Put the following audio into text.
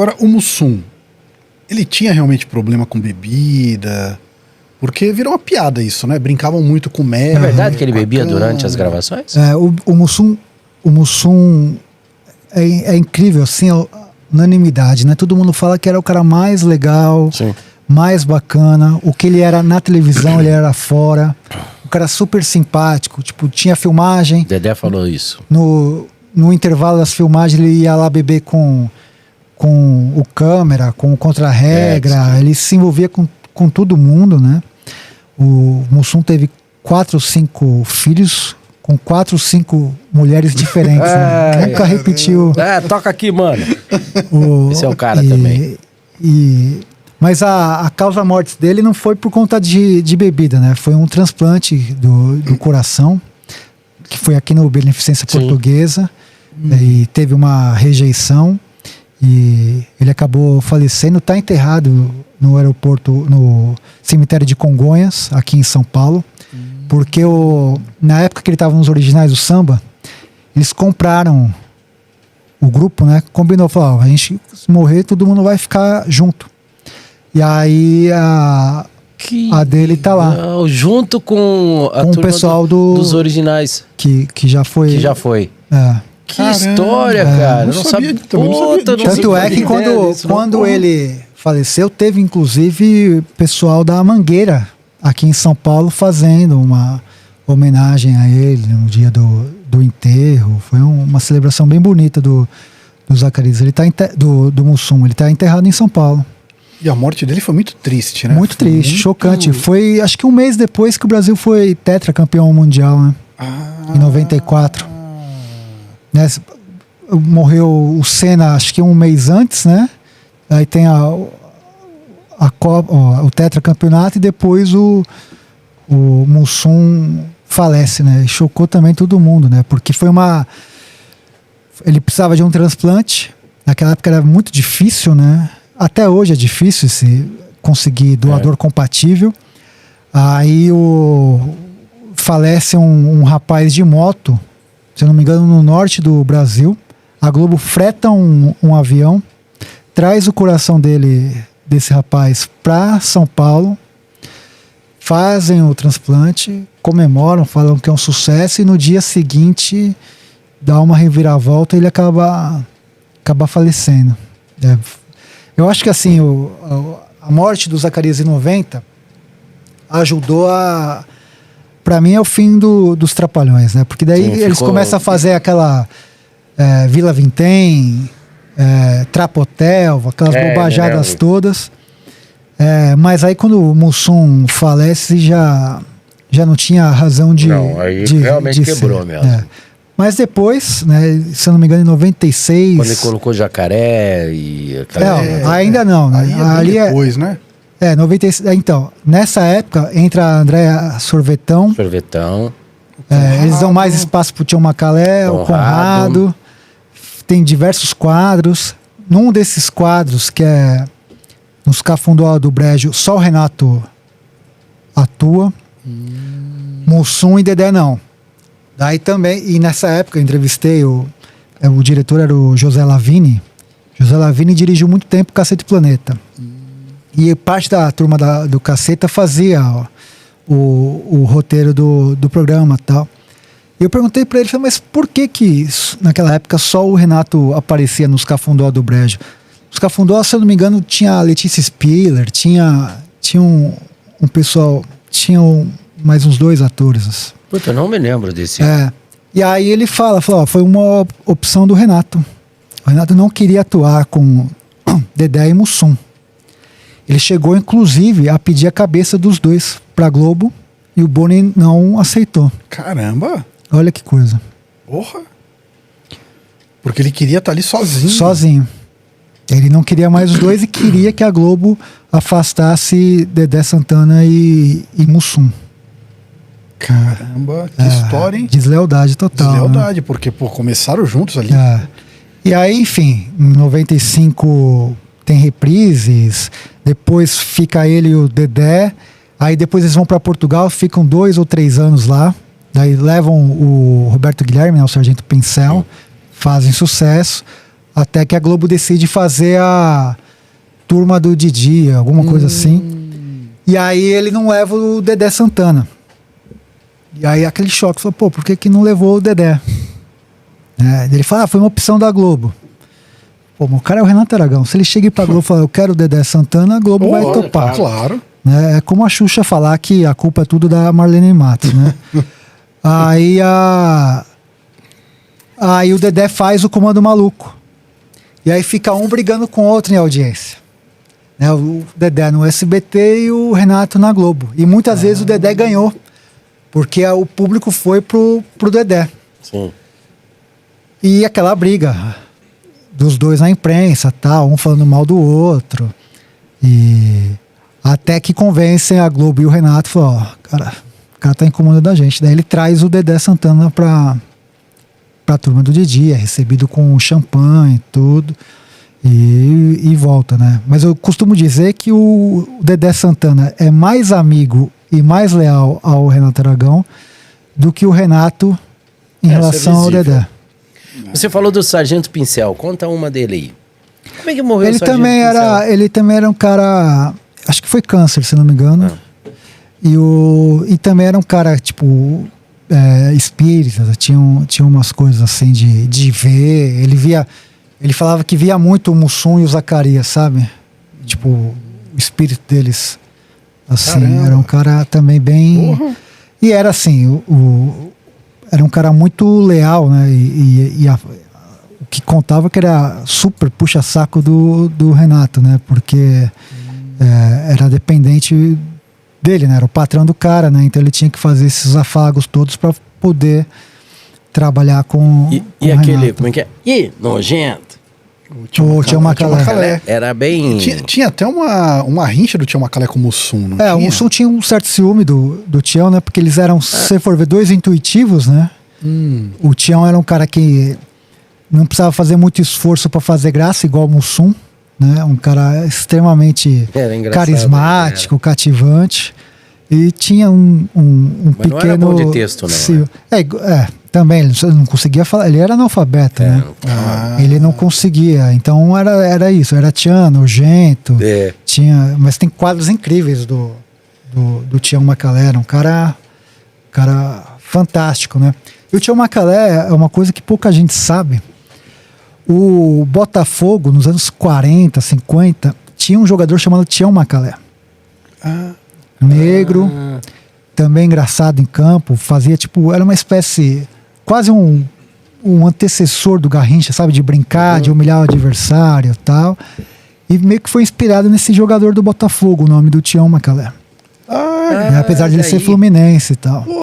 Agora, o Mussum, ele tinha realmente problema com bebida? Porque virou uma piada isso, né? Brincavam muito com merda. É verdade que ele bebia durante as gravações? O Mussum é incrível, assim, a unanimidade, né? Todo mundo fala que era o cara mais legal, Sim. mais bacana. O que ele era na televisão, ele era fora. O cara super simpático, tipo, tinha filmagem. Dedé falou isso. No intervalo das filmagens, ele ia lá beber com o câmera, com o contra-regra. Ele se envolvia com todo mundo, né? O Mussum teve 4 ou 5 filhos com 4 ou 5 mulheres diferentes, né? Nunca repetiu. Toca aqui, mano. Esse é o cara também. Mas a causa morte dele não foi por conta de bebida, né? Foi um transplante do coração, que foi aqui no Beneficência Portuguesa, e teve uma rejeição, e ele acabou falecendo. Está enterrado no aeroporto, no cemitério de Congonhas, aqui em São Paulo, porque na época que ele estava nos originais do samba, eles compraram o grupo, né? Combinou, falou, a gente se morrer, todo mundo vai ficar junto. E aí a dele tá lá. Junto com o pessoal dos originais. Que já foi. Que já foi. Que Caramba, história, cara. Não sabia. Tanto é que quando ele faleceu, teve inclusive pessoal da Mangueira aqui em São Paulo fazendo uma homenagem a ele no dia do enterro. Foi uma celebração bem bonita do Zacarias. Ele tá do Mussum. Ele tá enterrado em São Paulo. E a morte dele foi muito triste, né? Muito triste, chocante. Foi, acho que um mês depois que o Brasil foi tetracampeão mundial, né? em 94. Né? Morreu o Senna, acho que um mês antes, né? Aí tem o tetracampeonato e depois o Mussum falece, né? Chocou também todo mundo, né? Porque foi ele precisava de um transplante. Naquela época era muito difícil, né? Até hoje é difícil conseguir doador compatível. Aí falece um rapaz de moto, se eu não me engano, no norte do Brasil. A Globo freta um avião, traz o coração desse rapaz para São Paulo, fazem o transplante, comemoram, falam que é um sucesso, e no dia seguinte dá uma reviravolta e ele acaba falecendo. Eu acho que assim, a morte do Zacarias em 90 ajudou pra mim é o fim dos Trapalhões, né? Porque daí eles começam a fazer aquela Vila Vintém, Trapotel, aquelas bobajadas todas. Mas aí quando o Mussum falece, já não tinha razão de... Não, aí realmente quebrou mesmo. Mas depois, né, se eu não me engano, em 96... Quando ele colocou Jacaré e... ainda não. Né? Ali depois, né? 96. Então, nessa época, entra a Andréa Sorvetão. Eles dão mais espaço pro Tião Macalé, o Conrado. Tem diversos quadros. Num desses quadros, que é nos Cafundó do Brejo, só o Renato atua. Mussum e Dedé não. Daí também, e nessa época eu entrevistei o diretor era o José Lavini. José Lavini dirigiu muito tempo Cacete Planeta. E parte da turma do Caceta fazia o roteiro do programa e tal. E eu perguntei pra ele, falei, mas por que naquela época só o Renato aparecia nos Cafundó do Brejo? Os Cafundó, se eu não me engano, tinha a Letícia Spiller, tinha um pessoal, tinham mais uns 2 atores. Puta, eu não me lembro desse. E aí ele falou, foi uma opção do Renato. O Renato não queria atuar com Dedé e Mussum. Ele chegou, inclusive, a pedir a cabeça dos dois pra Globo e o Boni não aceitou. Caramba! Olha que coisa. Porra! Porque ele queria estar ali sozinho. Sozinho. Ele não queria mais os dois e queria que a Globo afastasse Dedé Santana e Mussum. Caramba, que história, hein? Deslealdade total. Deslealdade, né? Porque começaram juntos ali. E aí, enfim, em 95 tem reprises, depois fica ele e o Dedé, aí depois eles vão para Portugal, ficam 2 ou 3 anos lá, daí levam o Roberto Guilherme, né, o Sargento Pincel, fazem sucesso. Até que a Globo decide fazer a Turma do Didi, alguma coisa assim. E aí ele não leva o Dedé Santana. E aí aquele choque, falou, pô, por que não levou o Dedé? Ele fala, foi uma opção da Globo. Pô, o cara é o Renato Aragão. Se ele chega pra Globo e falar, eu quero o Dedé Santana, a Globo vai topar. Claro. É como a Xuxa falar que a culpa é tudo da Marlene Matos, né? Aí o Dedé faz o Comando Maluco. E aí fica um brigando com o outro em audiência. O Dedé no SBT e o Renato na Globo. E muitas vezes o Dedé ganhou. Porque o público foi pro Dedé. Sim. E aquela briga dos dois na imprensa, tal, um falando mal do outro. E até que convencem a Globo e o Renato, falou, ó, cara, o cara tá incomodando a gente. Daí ele traz o Dedé Santana pra Turma do Didi, é recebido com champanhe e tudo, e volta, né? Mas eu costumo dizer que o Dedé Santana é mais amigo e mais leal ao Renato Aragão do que o Renato em relação ao Dedé. Você falou do Sargento Pincel, conta uma dele aí. Como é que morreu ele o Sargento Pincel? Ele também era um cara, acho que foi câncer, se não me engano. E também era um cara, tipo, espírita, tinha umas coisas assim de ver. Ele falava que via muito o Mussum e o Zacarias, sabe? Tipo, o espírito deles, assim. Caramba. Era um cara também bem... Porra. E era assim, era um cara muito leal, né? O que contava que era super puxa-saco do Renato, né? Porque era dependente dele, né? Era o patrão do cara, né? Então ele tinha que fazer esses afagos todos para poder trabalhar com e o aquele, Renato. como é que é? Ih, nojento. O Tião Macalé. Era bem... Tinha até uma rincha do Tião Macalé com o Mussum, não tinha? O Mussum tinha um certo ciúme do Tião, né? Porque eles eram, se você for ver, dois intuitivos, né? O Tião era um cara que não precisava fazer muito esforço para fazer graça, igual o Mussum, né? Um cara extremamente carismático, cativante. E tinha um Mas pequeno... não era bom de texto, não. Também, ele não conseguia falar, ele era analfabeto, né? Ele não conseguia, então era isso, era Tião, nojento, mas tem quadros incríveis do Tião Macalé, era um cara fantástico, né? E o Tião Macalé é uma coisa que pouca gente sabe. O Botafogo, nos anos 40, 50, tinha um jogador chamado Tião Macalé. Negro, também engraçado em campo, fazia tipo, era uma espécie, quase um antecessor do Garrincha, sabe, de brincar, de humilhar o adversário e tal, e meio que foi inspirado nesse jogador do Botafogo, o nome do Tião Macalé. Apesar de ele ser fluminense e tal.